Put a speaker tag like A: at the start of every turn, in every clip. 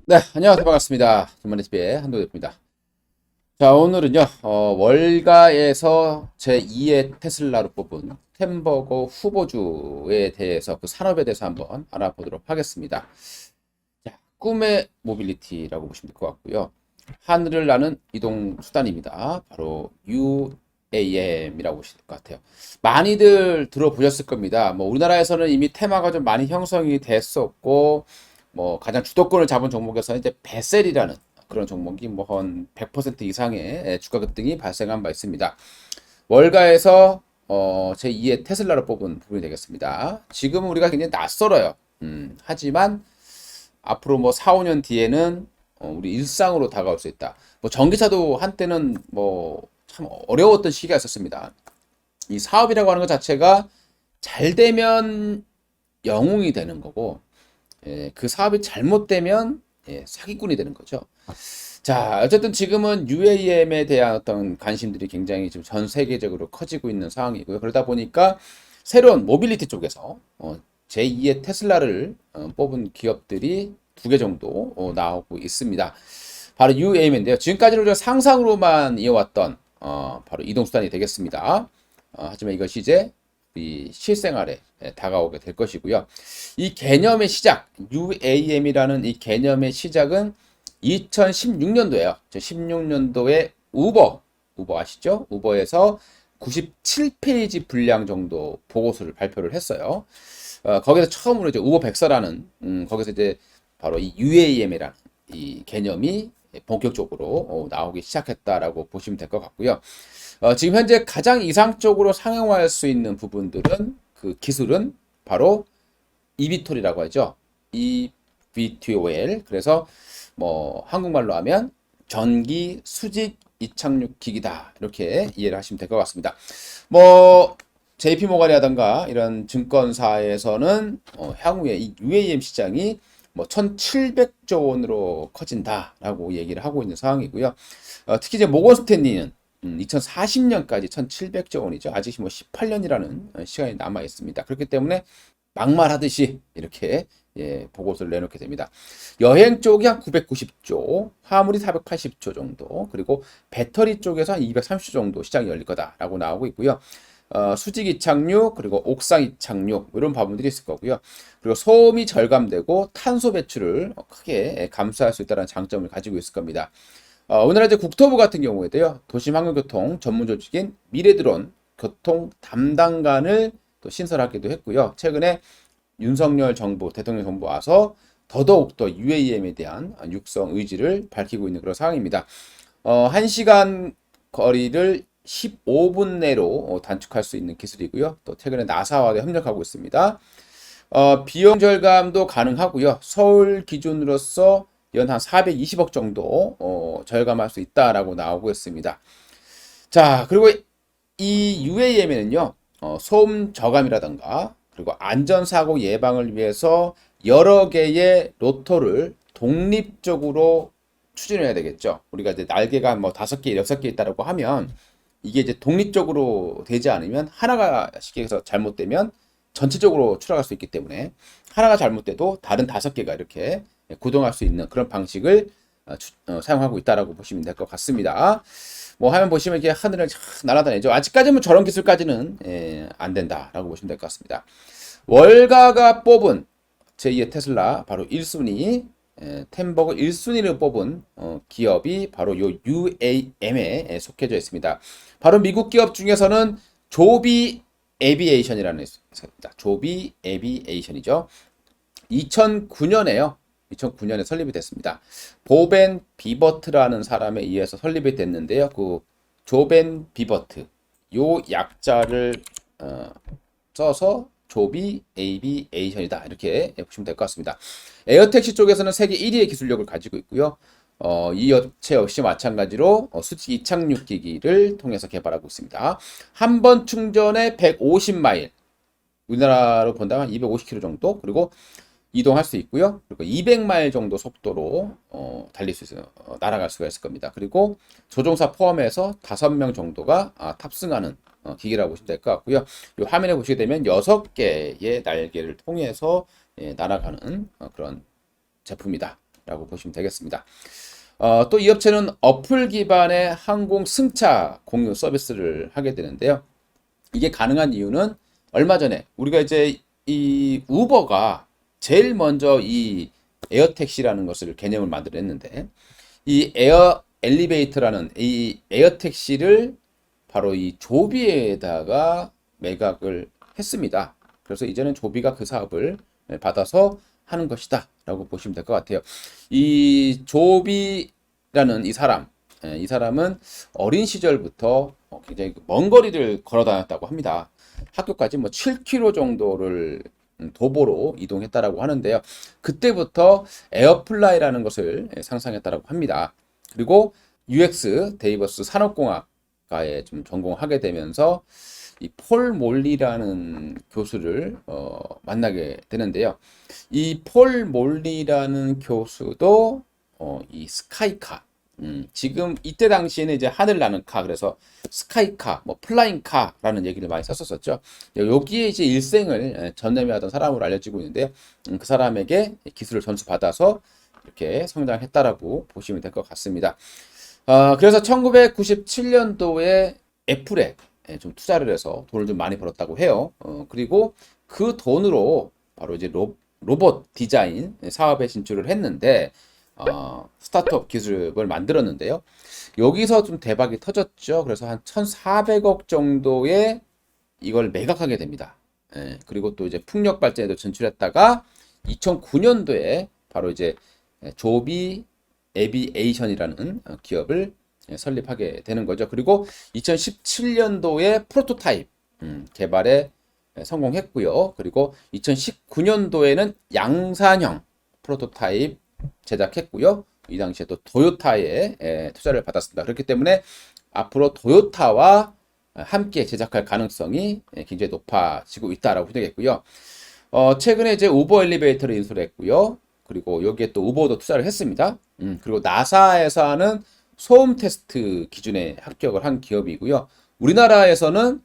A: 네, 안녕하세요. 반갑습니다. 김만희TV의 한도대표입니다. 자, 오늘은요, 월가에서 제2의 테슬라로 뽑은 템버거 후보주에 대해서 그 산업에 대해서 한번 알아보도록 하겠습니다. 자, 꿈의 모빌리티라고 보시면 될 것 같고요. 하늘을 나는 이동 수단입니다. 바로 UAM이라고 보시면 될 것 같아요. 많이들 들어보셨을 겁니다. 뭐 우리나라에서는 이미 테마가 좀 많이 형성이 됐었고, 뭐 가장 주도권을 잡은 종목에서는 이제 베셀이라는 그런 종목이 뭐 한 100% 이상의 주가 급등이 발생한 바 있습니다. 월가에서 제2의 테슬라로 뽑은 부분이 되겠습니다. 지금은 우리가 굉장히 낯설어요. 하지만 앞으로 뭐 4, 5년 뒤에는 우리 일상으로 다가올 수 있다. 뭐 전기차도 한때는 뭐 참 어려웠던 시기가 있었습니다. 이 사업이라고 하는 것 자체가 잘 되면 영웅이 되는 거고, 그 사업이 잘못되면 사기꾼이 되는 거죠. 자, 어쨌든 지금은 UAM에 대한 어떤 관심들이 굉장히 지금 전 세계적으로 커지고 있는 상황이고요. 그러다 보니까 새로운 모빌리티 쪽에서 제2의 테슬라를 뽑은 기업들이 두 개 정도 나오고 있습니다. 바로 UAM인데요. 지금까지는 우리가 상상으로만 이어왔던 바로 이동수단이 되겠습니다. 하지만 이것이 이제 이 실생활에 다가오게 될 것이고요. 이 개념의 시작, UAM이라는 이 개념의 시작은 2016년도에요. 16년도에 우버 아시죠? 우버에서 97페이지 분량 정도 보고서를 발표를 했어요. 거기서 처음으로 이제 우버 백서라는 거기서 이제 바로 이 UAM이라는 이 개념이 본격적으로 나오기 시작했다라고 보시면 될 것 같고요. 지금 현재 가장 이상적으로 상용화할 수 있는 부분들은 그 기술은 바로 eVTOL이라고 하죠. eVTOL. 그래서 뭐 한국말로 하면 전기 수직 이착륙 기기다. 이렇게 이해를 하시면 될 것 같습니다. 뭐 JP모간이라든가 이런 증권사에서는 향후에 이 UAM 시장이 뭐 1,700조 원으로 커진다라고 얘기를 하고 있는 상황이고요. 특히 이제 모건 스탠리는 2040년까지 1,700조 원이죠. 아직 뭐 18년이라는 시간이 남아 있습니다. 그렇기 때문에 막말하듯이 이렇게 보고서를 내놓게 됩니다. 여행 쪽이 한 990조, 화물이 480조 정도, 그리고 배터리 쪽에서 한 230조 정도 시장이 열릴 거다라고 나오고 있고요. 수직 이착륙, 그리고 옥상 이착륙, 이런 부분들이 있을 거고요. 그리고 소음이 절감되고 탄소 배출을 크게 감소할 수 있다는 장점을 가지고 있을 겁니다. 우리나라 이제 국토부 같은 경우에도요, 도심환경교통 전문 조직인 미래드론 교통 담당관을 또 신설하기도 했고요. 최근에 윤석열 정부, 대통령 정부 와서 더더욱더 UAM에 대한 육성 의지를 밝히고 있는 그런 상황입니다. 1시간 거리를 15분 내로 단축할 수 있는 기술이고요. 또 최근에 나사와도 협력하고 있습니다. 비용 절감도 가능하고요. 서울 기준으로서 연 한 420억 정도 절감할 수 있다라고 나오고 있습니다. 자, 그리고 이 UAM에는요, 소음 저감이라든가 그리고 안전사고 예방을 위해서 여러 개의 로터를 독립적으로 추진해야 되겠죠. 우리가 이제 날개가 뭐 5개, 6개 있다라고 하면 이게 이제 독립적으로 되지 않으면 하나가 쉽게 해서 잘못되면 전체적으로 추락할 수 있기 때문에 하나가 잘못돼도 다른 5개가 이렇게 구동할 수 있는 그런 방식을 사용하고 있다라고 보시면 될 것 같습니다. 뭐 화면 보시면 이게 하늘을 날아다니죠. 아직까지는 저런 기술까지는 안 된다라고 보시면 될 것 같습니다. 월가가 뽑은 제2의 테슬라 바로 1순위 템버거 1순위를 뽑은 기업이 바로 요 UAM에 속해져 있습니다. 바로 미국 기업 중에서는 조비 에비에이션이라는 회사입니다. 조비 에비에이션이죠. 2009년에요. 2009년에 설립이 됐습니다. 보벤 비버트라는 사람에 의해서 설립이 됐는데요. 그 조벤 비버트 요 약자를 써서 조비 에이비에이션이다 이렇게 보시면 될 것 같습니다. 에어택시 쪽에서는 세계 1위의 기술력을 가지고 있고요. 이 업체 역시 마찬가지로 수직 이착륙 기기를 통해서 개발하고 있습니다. 한 번 충전에 150마일, 우리나라로 본다면 250km 정도, 그리고 이동할 수 있고요. 그리고 200마일 정도 속도로 달릴 수 있어요. 날아갈 수가 있을 겁니다. 그리고 조종사 포함해서 5명 정도가 탑승하는 기기라고 보시면 될 것 같고요. 이 화면에 보시게 되면 6개의 날개를 통해서 날아가는 그런 제품이다. 라고 보시면 되겠습니다. 또 이 업체는 어플 기반의 항공 승차 공유 서비스를 하게 되는데요. 이게 가능한 이유는 얼마 전에 우리가 이제 이 우버가 제일 먼저 이 에어택시라는 것을 개념을 만들었는데, 이 에어 엘리베이터라는 이 에어택시를 바로 이 조비에다가 매각을 했습니다. 그래서 이제는 조비가 그 사업을 받아서 하는 것이다 라고 보시면 될 것 같아요. 이 조비라는 이 사람은 어린 시절부터 굉장히 먼 거리를 걸어 다녔다고 합니다. 학교까지 뭐 7km 정도를 도보로 이동했다라고 하는데요. 그때부터 에어플라이라는 것을 상상했다라고 합니다. 그리고 UX 데이버스 산업공학과에 좀 전공하게 되면서 이 폴 몰리라는 교수를 만나게 되는데요. 이 폴 몰리라는 교수도 이 스카이카, 지금 이때 당시에는 이제 하늘 나는 카, 그래서 스카이카, 뭐 플라잉 카라는 얘기를 많이 썼었죠. 여기에 이제 일생을 전념해하던 사람으로 알려지고 있는데요. 그 사람에게 기술을 전수받아서 이렇게 성장했다라고 보시면 될 것 같습니다. 그래서 1997년도에 애플에 좀 투자를 해서 돈을 좀 많이 벌었다고 해요. 그리고 그 돈으로 바로 이제 로봇 디자인 사업에 진출을 했는데, 스타트업 기술을 만들었는데요. 여기서 좀 대박이 터졌죠. 그래서 한 1,400억 정도의 이걸 매각하게 됩니다. 그리고 또 이제 풍력 발전에도 진출했다가 2009년도에 바로 이제 조비 에비에이션이라는 기업을 설립하게 되는 거죠. 그리고 2017년도에 프로토타입 개발에 성공했고요. 그리고 2019년도에는 양산형 프로토타입 제작했고요. 이 당시에 또 도요타에 투자를 받았습니다. 그렇기 때문에 앞으로 도요타와 함께 제작할 가능성이 굉장히 높아지고 있다라고 되겠고요. 최근에 이제 우버 엘리베이터를 인수를 했고요. 그리고 여기에 또 우버도 투자를 했습니다. 그리고 나사에서 하는 소음 테스트 기준에 합격을 한 기업이고요. 우리나라에서는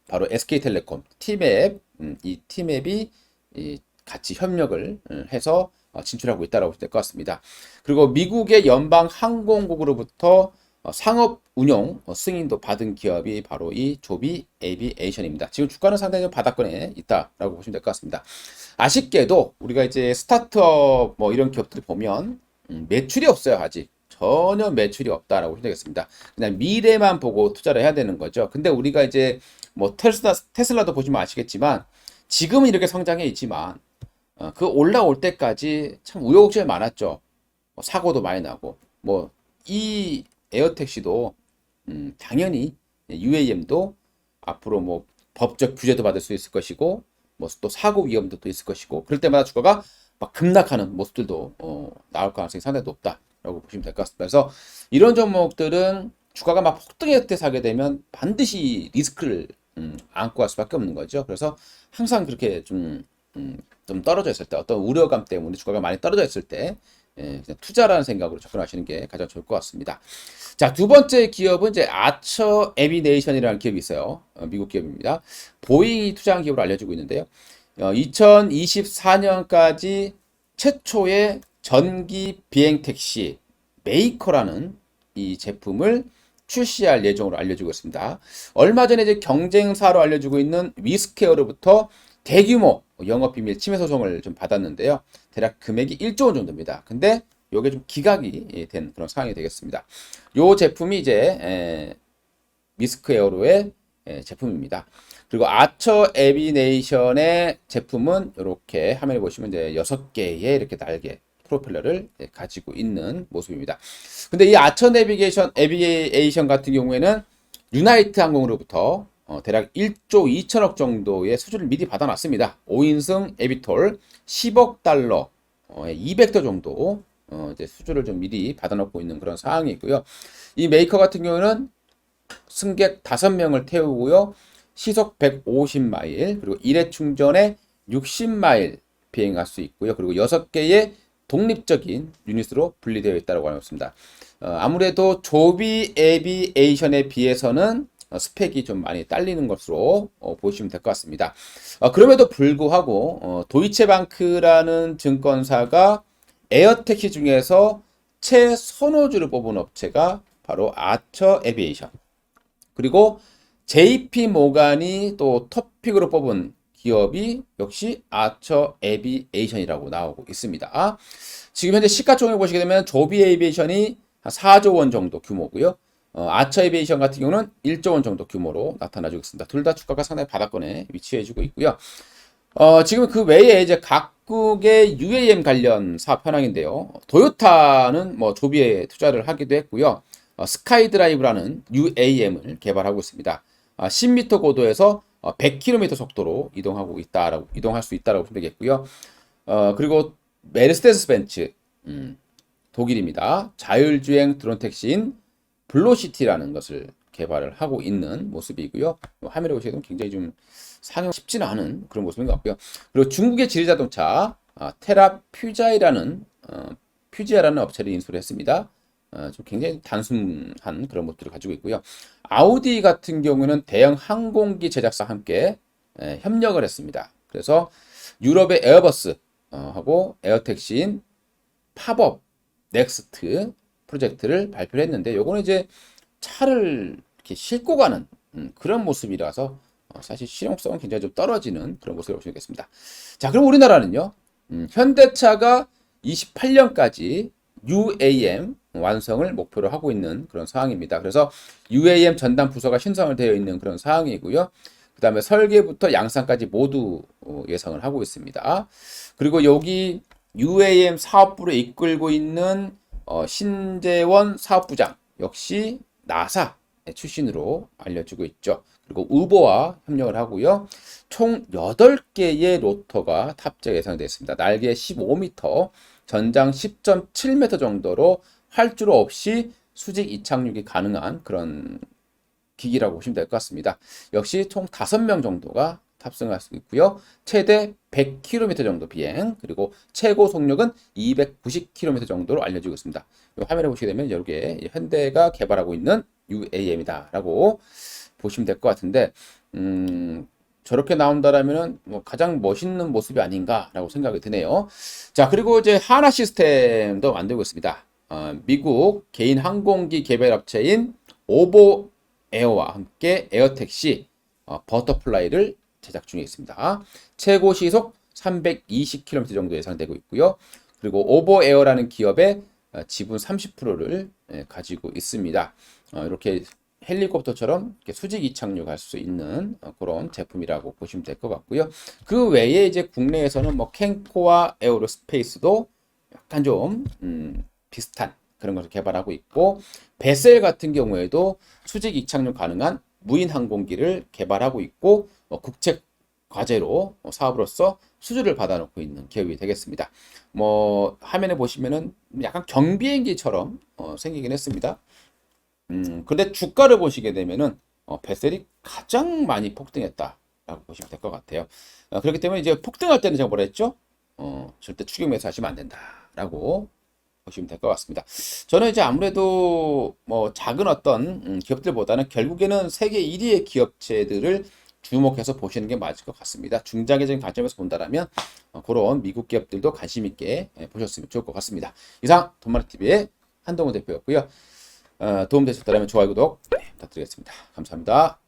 A: 바로 SK텔레콤, 티맵, 이 티맵이 같이 협력을 해서 진출하고 있다고 될 것 같습니다. 그리고 미국의 연방항공국으로부터 상업 운용 승인도 받은 기업이 바로 이 조비 에비에이션입니다. 지금 주가는 상당히 바닥권에 있다라고 보시면 될 것 같습니다. 아쉽게도 우리가 이제 스타트업 뭐 이런 기업들을 보면 매출이 없어요. 아직 전혀 매출이 없다라고 보시면 되겠습니다. 그냥 미래만 보고 투자를 해야 되는 거죠. 근데 우리가 이제 뭐 테슬라도 보시면 아시겠지만 지금은 이렇게 성장해 있지만 그 올라올 때까지 참 우여곡절이 많았죠. 뭐 사고도 많이 나고 뭐 이 에어택시도 당연히 UAM도 앞으로 뭐 법적 규제도 받을 수 있을 것이고 뭐 또 사고 위험도 또 있을 것이고, 그럴 때마다 주가가 막 급락하는 모습들도 나올 가능성이 상당히 높다라고 보시면 될 것 같습니다. 그래서 이런 종목들은 주가가 막 폭등할 때 사게 되면 반드시 리스크를 안고 갈 수밖에 없는 거죠. 그래서 항상 그렇게 좀 떨어져 있을 때, 어떤 우려감 때문에 주가가 많이 떨어져 있을 때 그냥 투자라는 생각으로 접근하시는 게 가장 좋을 것 같습니다. 자, 두 번째 기업은 이제 아처 에비네이션이라는 기업이 있어요. 미국 기업입니다. 보잉이 투자한 기업으로 알려지고 있는데요. 2024년까지 최초의 전기 비행 택시 메이커라는 이 제품을 출시할 예정으로 알려지고 있습니다. 얼마 전에 이제 경쟁사로 알려지고 있는 위스케어로부터 대규모 영업비밀 침해 소송을 좀 받았는데요. 대략 금액이 1조 원 정도입니다. 근데 이게 좀 기각이 된 그런 상황이 되겠습니다. 이 제품이 이제 미스크에어로의 제품입니다. 그리고 아처 에비네이션의 제품은 이렇게 화면에 보시면 이제 6개의 이렇게 날개 프로펠러를 가지고 있는 모습입니다. 근데 이 아처 에비에이션 같은 경우에는 유나이트 항공으로부터 대략 1조 2천억 정도의 수주를 미리 받아놨습니다. 5인승 에비톨 10억 달러, 200대 정도 이제 수주를 좀 미리 받아놓고 있는 그런 상황이고요. 이 메이커 같은 경우는 승객 5명을 태우고요. 시속 150마일, 그리고 일회 충전에 60마일 비행할 수 있고요. 그리고 6개의 독립적인 유닛으로 분리되어 있다고 알고 있습니다. 아무래도 조비 에비에이션에 비해서는 스펙이 좀 많이 딸리는 것으로 보시면 될 것 같습니다. 그럼에도 불구하고 도이체방크라는 증권사가 에어택시 중에서 최선호주를 뽑은 업체가 바로 아처 에비에이션. 그리고 JP 모간이 또 톱픽으로 뽑은 기업이 역시 아처 에비에이션이라고 나오고 있습니다. 지금 현재 시가총액 보시게 되면 조비 에이비에이션이 한 4조 원 정도 규모고요. 아처 에비에이션 같은 경우는 1조 원 정도 규모로 나타나고 있습니다. 둘 다 주가가 상당히 바닥권에 위치해주고 있고요. 지금 그 외에 이제 각국의 UAM 관련 사업 현황인데요. 도요타는 뭐 조비에 투자를 하기도 했고요. 스카이드라이브라는 UAM을 개발하고 있습니다. 10m 고도에서 100km 속도로 이동할 수 있다라고 보면 되겠고요. 그리고 메르세데스 벤츠, 독일입니다. 자율주행 드론 택시인 블로시티라는 것을 개발을 하고 있는 모습이고요. 화면에 보시게 되면 굉장히 좀 상용 쉽지는 않은 그런 모습인 것 같고요. 그리고 중국의 지리자동차 테라퓨자이라는 퓨지아라는 업체를 인수를 했습니다. 좀 굉장히 단순한 그런 모습들을 가지고 있고요. 아우디 같은 경우는 대형 항공기 제작사와 함께 협력을 했습니다. 그래서 유럽의 에어버스 하고 에어택시인 팝업 넥스트 프로젝트를 발표를 했는데 요거는 이제 차를 이렇게 싣고 가는 그런 모습이라서 사실 실용성은 굉장히 좀 떨어지는 그런 모습을 볼 수 있겠습니다. 자, 그럼 우리나라는요. 현대차가 28년까지 UAM 완성을 목표로 하고 있는 그런 상황입니다. 그래서 UAM 전담 부서가 신설을 되어 있는 그런 상황이고요. 그 다음에 설계부터 양산까지 모두 예상을 하고 있습니다. 그리고 여기 UAM 사업부를 이끌고 있는 신재원 사업부장 역시 나사 출신으로 알려지고 있죠. 그리고 우버와 협력을 하고요. 총 8개의 로터가 탑재 예상되어 있습니다. 날개 15m, 전장 10.7m 정도로 활주로 없이 수직 이착륙이 가능한 그런 기기라고 보시면 될 것 같습니다. 역시 총 5명 정도가 탑승할 수 있고요. 최대 100km 정도 비행, 그리고 최고 속력은 290km 정도로 알려지고 있습니다. 이 화면에 보시게 되면 이렇게 현대가 개발하고 있는 UAM이다라고 보시면 될 것 같은데, 저렇게 나온다라면은 뭐 가장 멋있는 모습이 아닌가라고 생각이 드네요. 자, 그리고 이제 하나 시스템도 만들고 있습니다. 미국 개인 항공기 개발 업체인 오보 에어와 함께 에어택시 버터플라이를 제작 중에 있습니다. 최고 시속 320km 정도 예상되고 있고요. 그리고 오보 에어라는 기업의 지분 30%를 가지고 있습니다. 이렇게 헬리콥터처럼 이렇게 수직 이착륙할 수 있는 그런 제품이라고 보시면 될 것 같고요. 그 외에 이제 국내에서는 뭐 캔코와 에어로스페이스도 약간 좀 비슷한 그런 것을 개발하고 있고, 베셀 같은 경우에도 수직 이착륙 가능한 무인 항공기를 개발하고 있고, 국책 과제로 사업으로서 수주를 받아놓고 있는 기업이 되겠습니다. 뭐 화면에 보시면은 약간 경비행기처럼 생기긴 했습니다. 근데 주가를 보시게 되면은 베셀이 가장 많이 폭등했다라고 보시면 될 것 같아요. 그렇기 때문에 이제 폭등할 때는 제가 뭐라 했죠? 절대 추격 매수하시면 안 된다라고 보시면 될 것 같습니다. 저는 이제 아무래도 뭐 작은 어떤 기업들보다는 결국에는 세계 1위의 기업체들을 주목해서 보시는 게 맞을 것 같습니다. 중장기적인 관점에서 본다면 그런 미국 기업들도 관심 있게 보셨으면 좋을 것 같습니다. 이상 돈마르TV의 한동훈 대표였고요. 도움 되셨다면 좋아요, 구독 부탁드리겠습니다. 감사합니다.